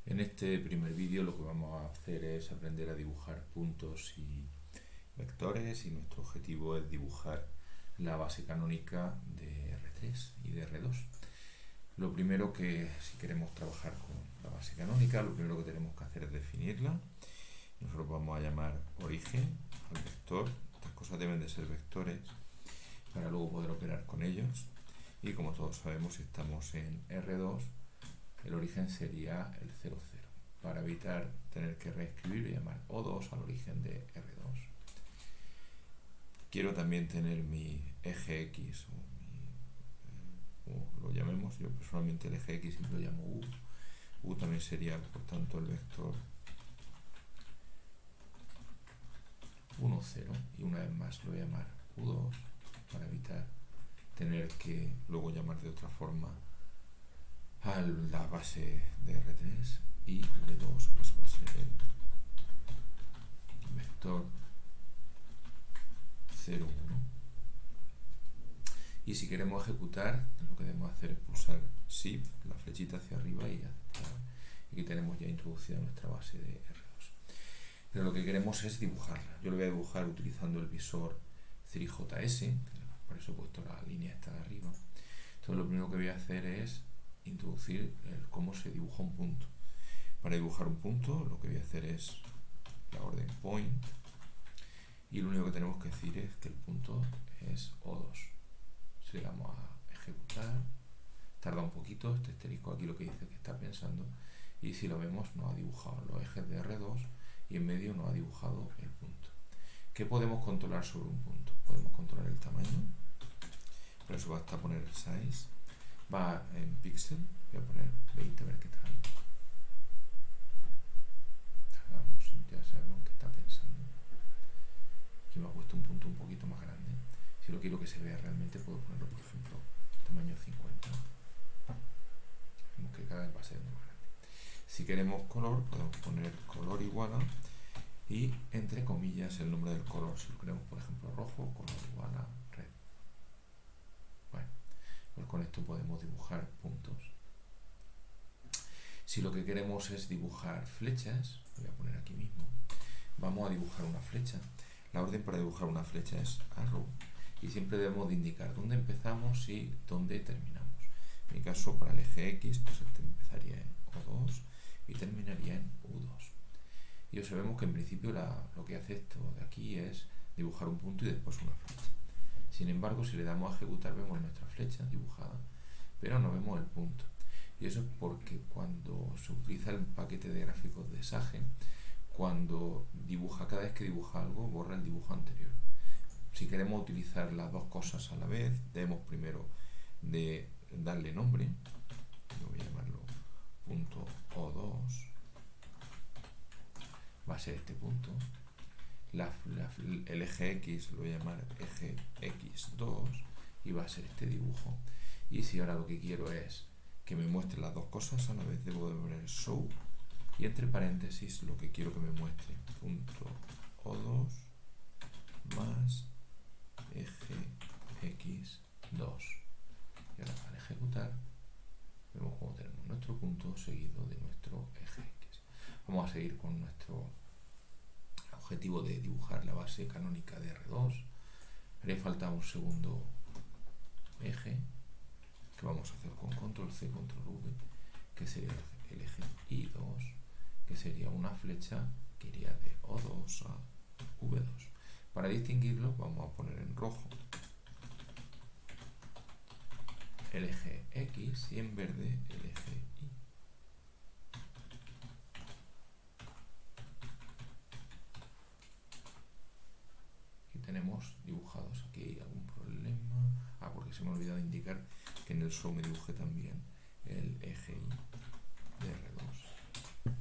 En este primer vídeo lo que vamos a hacer es aprender a dibujar puntos y vectores, y nuestro objetivo es dibujar la base canónica de R3 y de R2. Lo primero que, si queremos trabajar con la base canónica, lo primero que tenemos que hacer es definirla. Nosotros vamos a llamar origen al vector. Estas cosas deben de ser vectores para luego poder operar con ellos. Y como todos sabemos, si estamos en R2, el origen sería el 0, 0. Para evitar tener que reescribir, voy a llamar O2 al origen de R2. Quiero también tener mi eje X, o lo llamemos, yo personalmente el eje X siempre lo llamo U. U también sería, por tanto, el vector 1, 0. Y una vez más lo voy a llamar U2 para evitar tener que luego llamar de otra forma a la base de R3. Y V2 pues va a ser el vector 0, 1. Y si queremos ejecutar, lo que debemos hacer es pulsar Shift, la flechita hacia arriba, y aceptar. Aquí tenemos ya introducida nuestra base de R2. Pero lo que queremos es dibujarla. Yo lo voy a dibujar utilizando el visor 3JS, por eso he puesto la línea esta de arriba. Entonces lo primero que voy a hacer es introducir cómo se dibuja un punto. Para dibujar un punto lo que voy a hacer es la orden point, y lo único que tenemos que decir es que el punto es O2. Si le damos a ejecutar, tarda un poquito, este asterisco aquí lo que dice es que está pensando, y si lo vemos nos ha dibujado los ejes de R2 y en medio nos ha dibujado el punto. ¿Qué podemos controlar sobre un punto? Podemos controlar el tamaño, por eso basta poner el size, va en píxel, voy a poner 20 a ver qué tal. Ya sabemos que está pensando. Aquí me ha puesto un punto un poquito más grande. Si lo quiero que se vea realmente, puedo ponerlo, por ejemplo, tamaño 50. Vemos que cada vez va a ser más grande. Si queremos color, podemos poner color igual a, y entre comillas el nombre del color. Si lo queremos, por ejemplo, rojo, color igual a red. Bueno, pues con esto podemos dibujar puntos. Si lo que queremos es dibujar flechas, voy a poner aquí mismo, vamos a dibujar una flecha. La orden para dibujar una flecha es arrow, y siempre debemos de indicar dónde empezamos y dónde terminamos. En mi caso, para el eje X, pues este empezaría en O2 y terminaría en U2. Y observemos que en principio lo que hace esto de aquí es dibujar un punto y después una flecha. Sin embargo, si le damos a ejecutar, vemos nuestra flecha dibujada, pero no vemos el punto. Y eso es porque cuando se utiliza el paquete de gráficos de Sage, cuando dibuja, cada vez que dibuja algo, borra el dibujo anterior. Si queremos utilizar las dos cosas a la vez, debemos primero de darle nombre. Yo voy a llamarlo punto O2. Va a ser este punto. El eje X lo voy a llamar eje X2 y va a ser este dibujo. Y si ahora lo que quiero es que me muestre las dos cosas a la vez, debo de poner show, y entre paréntesis lo que quiero que me muestre punto O2 más eje X2. Y ahora al ejecutar vemos cómo tenemos nuestro punto seguido de nuestro eje X. Vamos a seguir con nuestro objetivo de dibujar la base canónica de R2. Haría falta un segundo eje que vamos a hacer con control C, control V, que sería el eje I2, que sería una flecha que iría de O2 a V2. Para distinguirlo vamos a poner en rojo el eje X y en verde el eje Y. Aquí tenemos dibujados. Aquí hay algún problema. Porque se me ha olvidado indicar que en el show me dibujé también el eje Y de R2.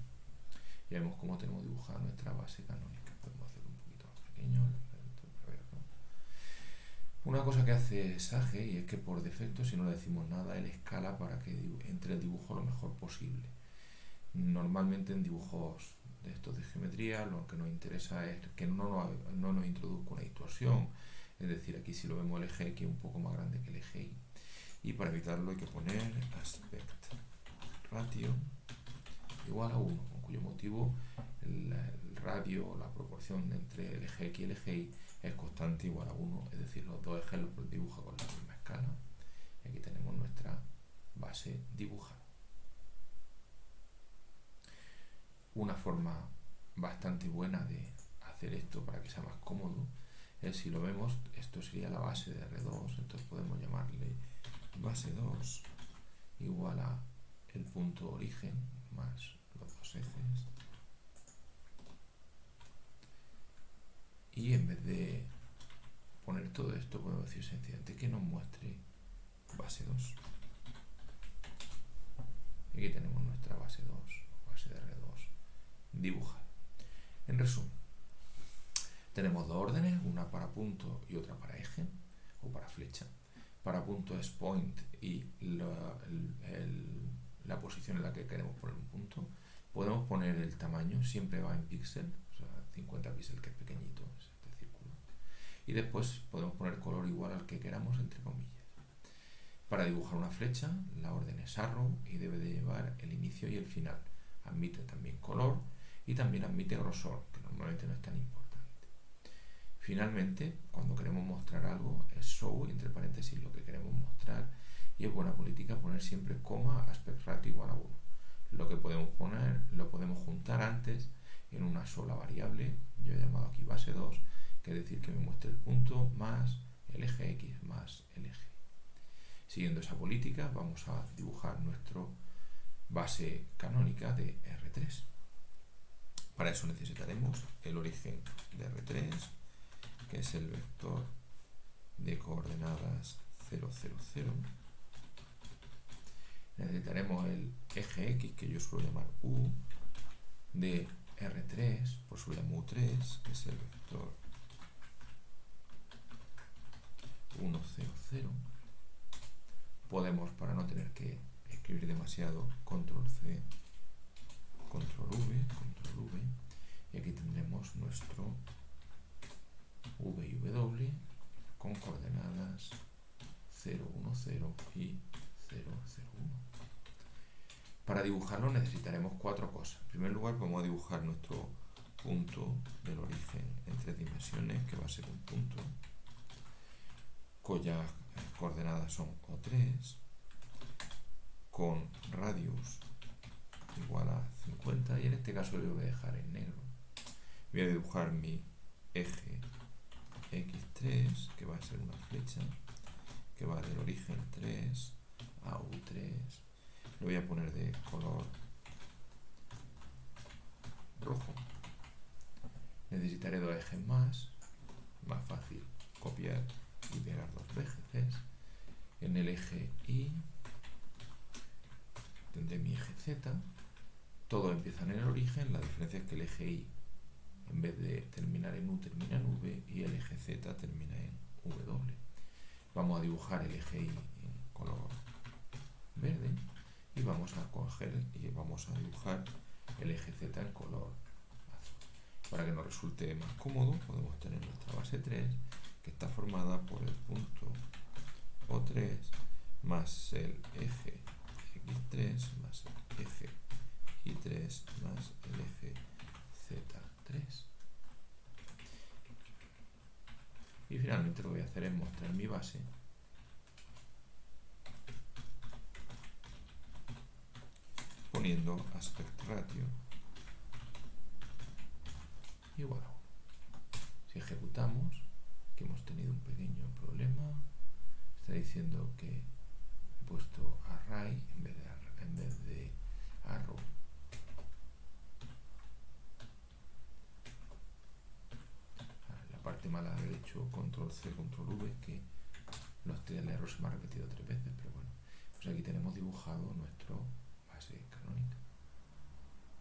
Ya vemos cómo tenemos dibujada nuestra base canónica. Podemos hacerlo un poquito más pequeño para verlo. Una cosa que hace Sage, y es que por defecto, si no le decimos nada, él escala para que entre el dibujo lo mejor posible. Normalmente en dibujos de estos de geometría lo que nos interesa es que no nos introduzca una distorsión. Es decir, aquí si lo vemos el eje X es un poco más grande que el eje Y. Y para evitarlo hay que poner aspect ratio igual a 1, con cuyo motivo el radio, la proporción entre el eje X y el eje Y es constante igual a 1, es decir, los dos ejes los dibuja con la misma escala. Y aquí tenemos nuestra base dibujada. Una forma bastante buena de hacer esto para que sea más cómodo es, si lo vemos, esto sería la base de R2, entonces podemos llamarle base 2 igual a el punto origen más los dos ejes, y en vez de poner todo esto podemos decir sencillamente que nos muestre base 2. Y aquí tenemos nuestra base 2, base de R2 dibujada. En resumen, tenemos dos órdenes, una para punto y otra para eje o para flecha. Para punto es point y la posición en la que queremos poner un punto. Podemos poner el tamaño, siempre va en píxel, o sea, 50 píxeles, que es pequeñito, es este círculo. Y después podemos poner color igual al que queramos, entre comillas. Para dibujar una flecha, la orden es arrow y debe de llevar el inicio y el final. Admite también color y también admite grosor, que normalmente no es tan importante. Finalmente, cuando queremos mostrar algo, es show, entre paréntesis, lo que queremos mostrar, y es buena política poner siempre coma aspect ratio igual a 1. Lo que podemos poner lo podemos juntar antes en una sola variable, yo he llamado aquí base 2, que es decir que me muestre el punto más el eje X más el eje. Siguiendo esa política, vamos a dibujar nuestra base canónica de R3. Para eso necesitaremos el origen de R3, que es el vector de coordenadas 0, 0, 0. Necesitaremos el eje X, que yo suelo llamar U, de R3, por eso lo llamo U3, que es el vector 1, 0, 0. Podemos, para no tener que escribir demasiado, control C, control V, y aquí tendremos nuestro V y W con coordenadas 0, 1, 0 y 0, 0, 1. Para dibujarlo necesitaremos 4 cosas. En primer lugar, vamos a dibujar nuestro punto del origen en 3 dimensiones, que va a ser un punto cuyas coordenadas son O3, con radius igual a 50, y en este caso yo voy a dejar en negro. Voy a dibujar mi eje X3, que va a ser una flecha, que va del origen 3 a U3. Lo voy a poner de color rojo. Necesitaré 2 ejes más fácil copiar y pegar 2 veces. En el eje Y tendré mi eje Z. Todos empiezan en el origen, la diferencia es que el eje Y, en vez de terminar en U, termina en V, y el eje Z termina en W. Vamos a dibujar el eje Y en color verde y vamos a coger y vamos a dibujar el eje Z en color azul. Para que nos resulte más cómodo, podemos tener nuestra base 3, que está formada por el punto O3 más el eje X3 más el eje Y3 más el eje Z3. Y finalmente lo que voy a hacer es mostrar mi base poniendo aspect ratio igual a 1. Si ejecutamos, que hemos tenido un pequeño problema, está diciendo que he puesto array en vez de arrow. La parte mala de haber hecho control C, control V, que el error se me ha repetido 3 veces, pero bueno, pues aquí tenemos dibujado nuestro base canónica,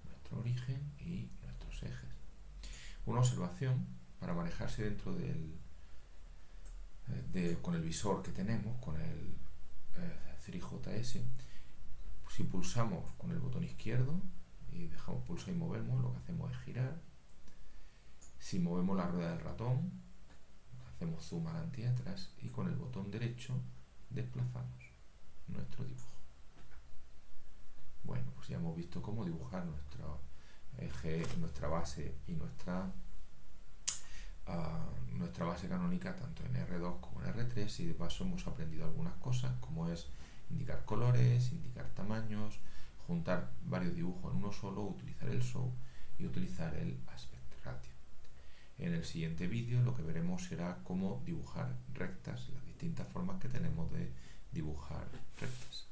nuestro origen y nuestros ejes. Una observación para manejarse dentro con el visor que tenemos, con el 3JS. Si pulsamos con el botón izquierdo y dejamos pulsar y movemos, lo que hacemos es girar. Si movemos la rueda del ratón, hacemos zoom adelante y atrás, y con el botón derecho desplazamos nuestro dibujo. Bueno, pues ya hemos visto cómo dibujar nuestro eje, nuestra base y nuestra base canónica tanto en R2 como en R3, y de paso hemos aprendido algunas cosas como es indicar colores, indicar tamaños, juntar varios dibujos en uno solo, utilizar el show y utilizar el aspect ratio. En el siguiente vídeo lo que veremos será cómo dibujar rectas, las distintas formas que tenemos de dibujar rectas.